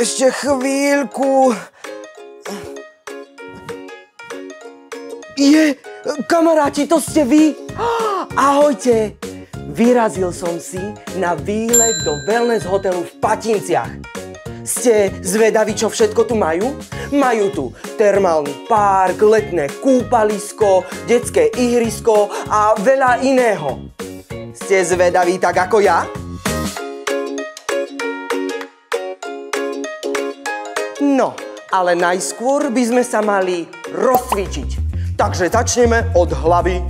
Ešte chvíľku. Kamaráti, to ste vy? Ahojte. Vyrazil som si na výlet do wellness hotelu v Patinciach. Ste zvedaví, čo všetko tu majú? Majú tu termálny park, letné kúpalisko, detské ihrisko a veľa iného. Ste zvedaví tak ako ja? No, ale najskôr by sme sa mali rozcvičiť. Takže začneme od hlavy.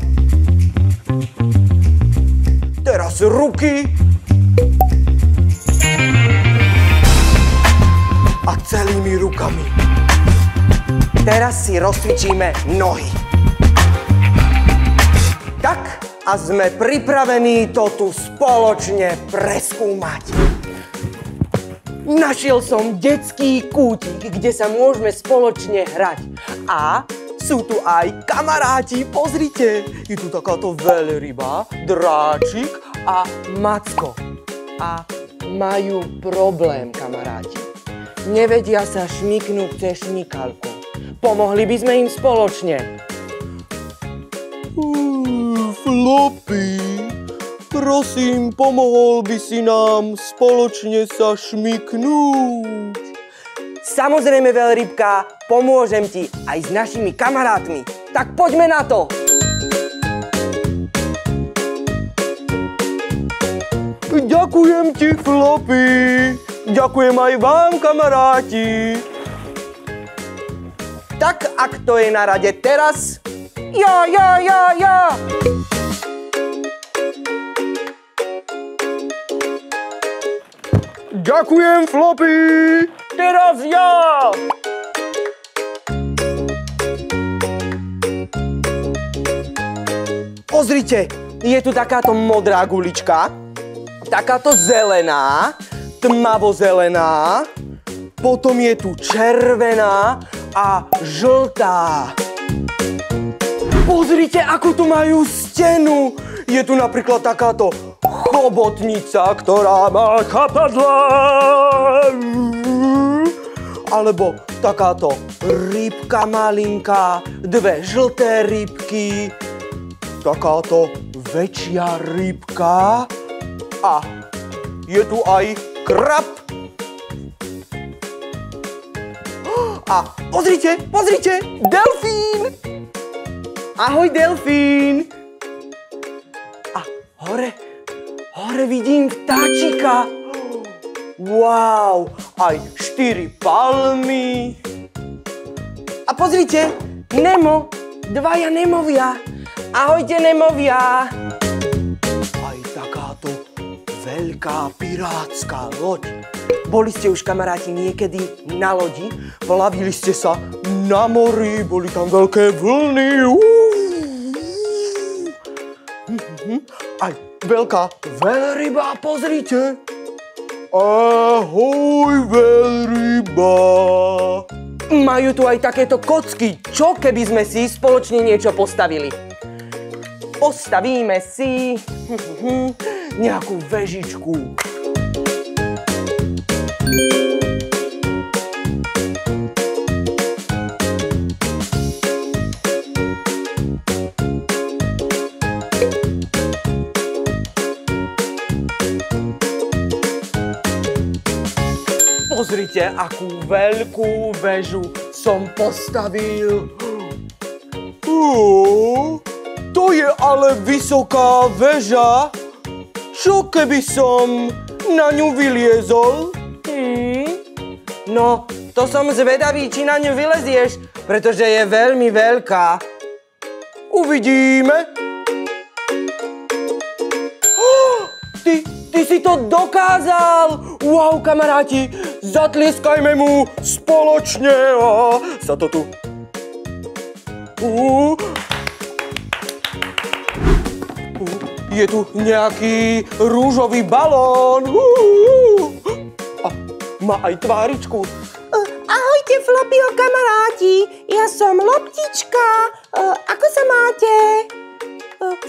Teraz ruky. A celými rukami. Teraz si rozcvičíme nohy. Tak, a sme pripravení to tu spoločne preskúmať. Našiel som detský kútik, kde sa môžeme spoločne hrať. A sú tu aj kamaráti, pozrite. Je tu takáto veľryba, dráčik a macko. A majú problém, kamaráti. Nevedia sa šmyknúť cez šmykalku. Pomohli by sme im spoločne. Floppy, prosím, pomohol by si nám spoločne sa šmyknúť. Samozrejme, veľrybka, pomôžem ti aj s našimi kamarátmi. Tak poďme na to! Ďakujem ti, Floppy. Ďakujem aj vám, kamaráti. Tak, ak to je na rade teraz... Ja! Ďakujem, Floppy. Teraz ja! Pozrite, je tu takáto modrá gulička, takáto zelená, tmavozelená, potom je tu červená a žltá. Pozrite, akú tu majú stenu. Je tu napríklad takáto chobotnica, ktorá má chapadlá. Alebo takáto rybka malinká, dve žlté rybky, takáto väčšia rybka a je tu aj krab. A pozrite, delfín! Ahoj, delfín! A hore vidím vtáčika. Wow, aj 4 palmy. A pozrite, Nemo, dvaja Nemovia. Ahojte, Nemovia. Aj takáto veľká pirátska loď. Boli ste už, kamaráti, niekedy na lodi? Plavili ste sa na mori, boli tam veľké vlny. Aj veľká veľryba, pozrite. Ahoj, veľryba. Majú tu aj takéto kocky. Čo keby sme si spoločne niečo postavili? Postavíme si nejakú vežičku. Pozrite, akú veľkú väžu som postavil. To je ale vysoká väža. Čo keby som na ňu vyliezol? No, to som zvedavý, či na ňu vylezieš, pretože je veľmi veľká. Uvidíme. Ty si to dokázal! Wow, kamaráti, zatlieskajme mu spoločne a sa to tu... Je tu nejaký rúžový balón. A má aj tváričku. Ahojte, Floppyho kamaráti, ja som Loptička. Ako sa máte?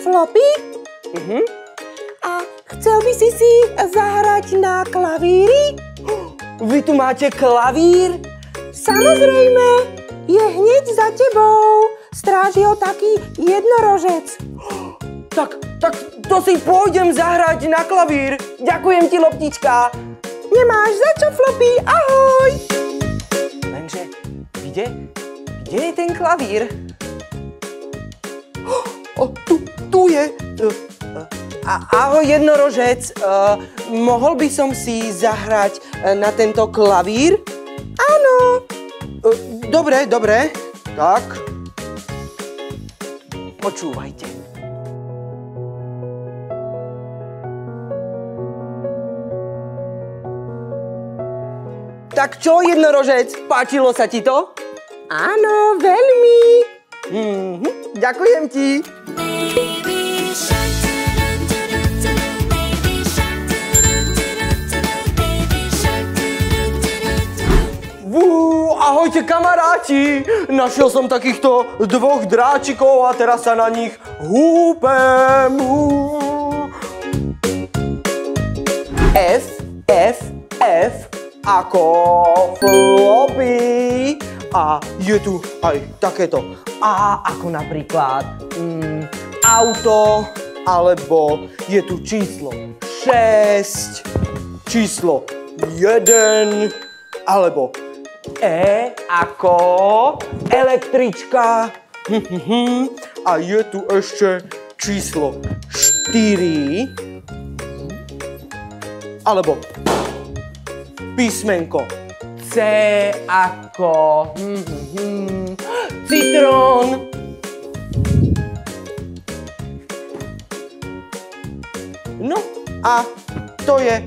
Floppy? A chcel by si zahrať na klavíri? vy tu máte klavír? Samozrejme, je hneď za tebou. Stráži ho taký jednorožec. Tak to si pôjdem zahrať na klavír. Ďakujem ti, loptička. Nemáš za čo, Floppy, ahoj. Lenže, kde je ten klavír? Tu je. Ahoj, jednorožec. Mohol by som si zahrať na tento klavír? Áno. Dobre. Tak. Počúvajte. Tak čo, jednorožec, páčilo sa ti to? Áno, veľmi. Ďakujem ti. Ahojte, kamaráti! Našiel som takýchto 2 dráčikov a teraz sa na nich húpem. F ako Floppy. A je tu aj takéto A ako napríklad auto, alebo je tu číslo 6, číslo 1, alebo E ako električka. A je tu ešte číslo 4, alebo písmenko C ako citrón. No a to je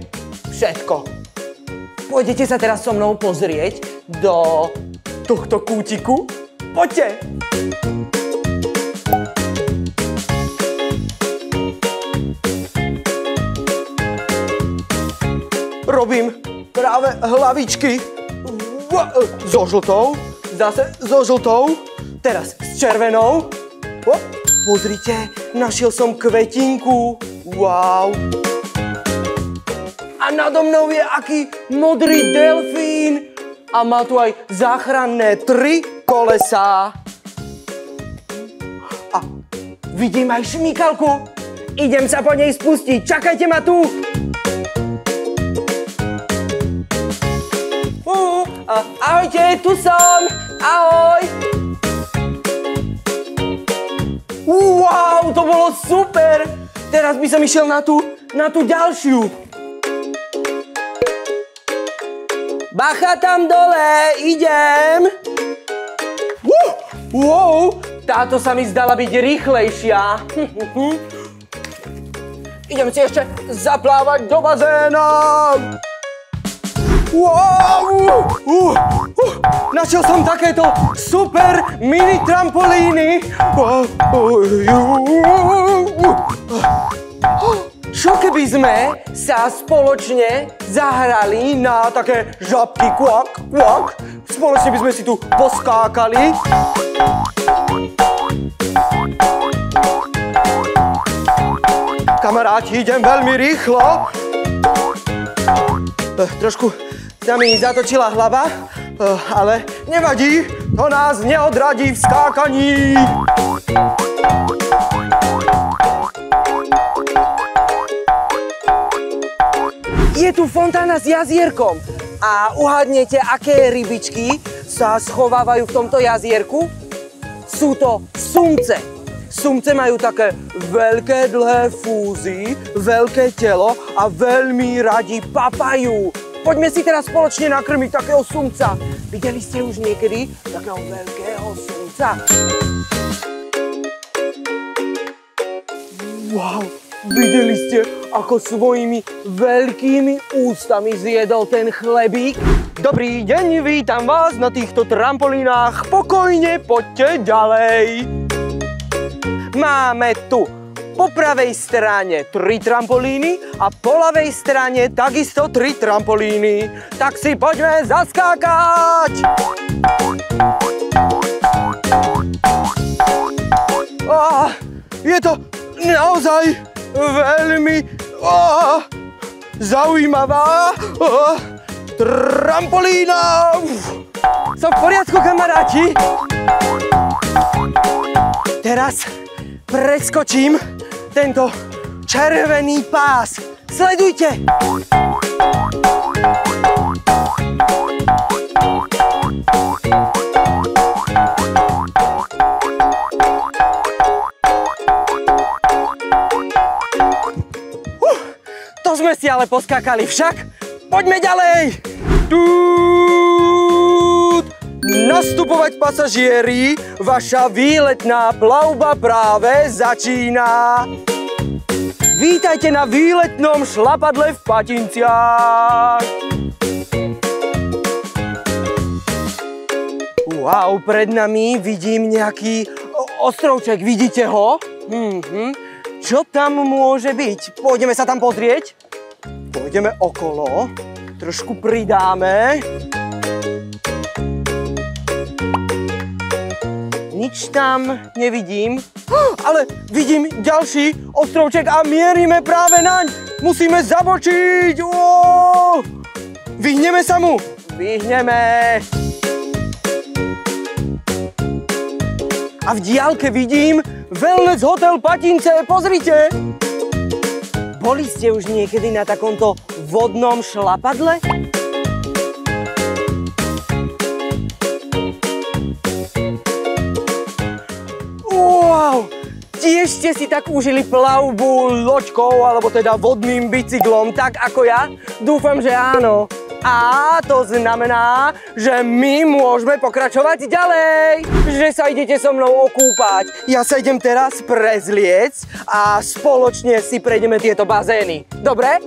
všetko. Pôjdete sa teraz so mnou pozrieť do tohto kútiku? Poďte! Robím práve hlavičky so žltou, zase so žltou, teraz s červenou. Pozrite, našiel som kvetinku. Wow! A nado mnou je aký modrý delfín. A má tu aj záchranné 3 kolesá. A vidím aj šmíkalku. Idem sa po nej spustiť. Čakajte ma tu. Ahojte, tu som. Ahoj. Wow, to bolo super. Teraz by som išiel na tú ďalšiu. Bacha tam dole, idem! Wow, táto sa mi zdala byť rýchlejšia. Idem si ešte zaplávať do bazéna. Wow! Našiel som takéto super mini trampolíny. Čo keby sme sa spoločne zahrali na také žabky kvak, kvak? Spoločne by sme si tu poskákali. Kamaráti, idem veľmi rýchlo. Trošku sa mi zatočila hlava, ale nevadí, to nás neodradí v skákaní. Je tu fontána s jazierkom a uhádnete, aké rybičky sa schovávajú v tomto jazierku? Sú to sumce. Sumce majú také veľké dlhé fúzy, veľké telo a veľmi radi papajú. Poďme si teraz spoločne nakrmiť takého sumca. Videli ste už niekedy takého veľkého sumca? Wow! Videli ste, ako svojimi veľkými ústami zjedol ten chlebík? Dobrý deň, vítam vás na týchto trampolínach. Pokojne, poďte ďalej. Máme tu po pravej strane 3 trampolíny a po ľavej strane takisto 3 trampolíny. Tak si poďme zaskákať! Je to naozaj veľmi zaujímavá trampolína. Som v poriadku, kamaráti. Teraz preskočím tento červený pás. Sledujte. To sme si ale poskákali však. Poďme ďalej. Nastupovať pasažieri, vaša výletná plavba práve začína. Vítajte na výletnom šlapadle v Patinciach. Wow, pred nami vidím nejaký ostrovček, vidíte ho? Čo tam môže byť? Pôjdeme sa tam pozrieť? Pôjdeme okolo, trošku pridáme. Nič tam nevidím, ale vidím ďalší ostrovček a mierime práve naň. Musíme zabočiť. Vyhneme sa mu. Vyhneme. A v diaľke vidím Wellness Hotel Patince. Pozrite. Boli ste už niekedy na takomto vodnom šlapadle? Wow! Tiež ste si tak užili plavbu loďkou, alebo teda vodným bicyklom, tak ako ja? Dúfam, že áno. A to znamená, že my môžeme pokračovať ďalej. Že sa idete so mnou okúpať. Ja sa idem teraz prezliec a spoločne si prejdeme tieto bazény. Dobre?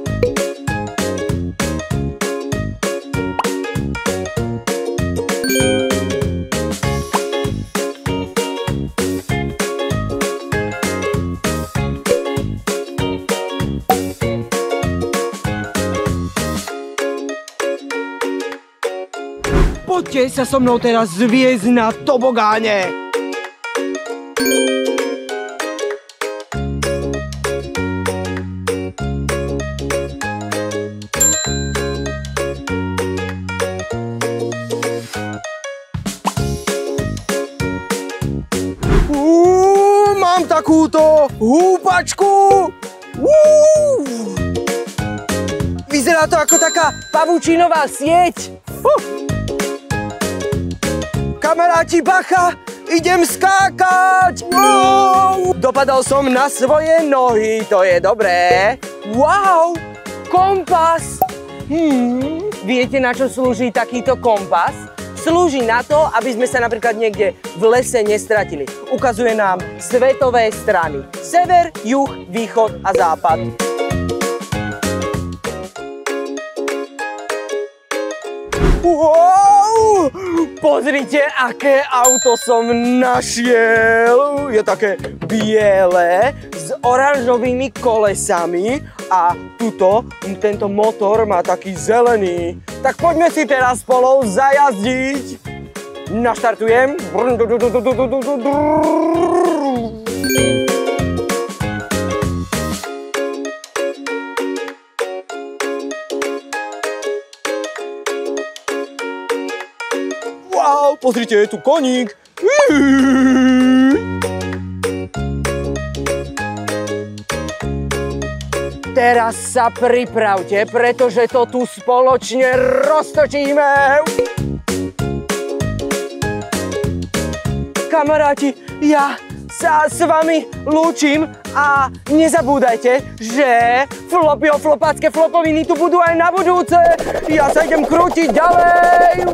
Poďte sa so mnou teraz zviesť na tobogáne. Mám takúto húpačku. Vyzerá to ako taká pavučinová sieť. Kamaráti, bacha, idem skákať! Wow! Dopadol som na svoje nohy, to je dobré. Wow, kompas! Viete, na čo slúži takýto kompas? Slúži na to, aby sme sa napríklad niekde v lese nestratili. Ukazuje nám svetové strany. Sever, juh, východ a západ. Wow! Pozrite, aké auto som našiel. Je také biele s oranžovými kolesami a tento motor má taký zelený. Tak poďme si teraz spolu zajazdiť. Naštartujem. Wow, pozrite, je tu koník. Teraz sa pripravte, pretože to tu spoločne roztočíme. Kamaráti, ja sa s vami lúčim a nezabúdajte, že flopácké flopoviny tu budú aj na budúce. Ja sa idem krútiť ďalej.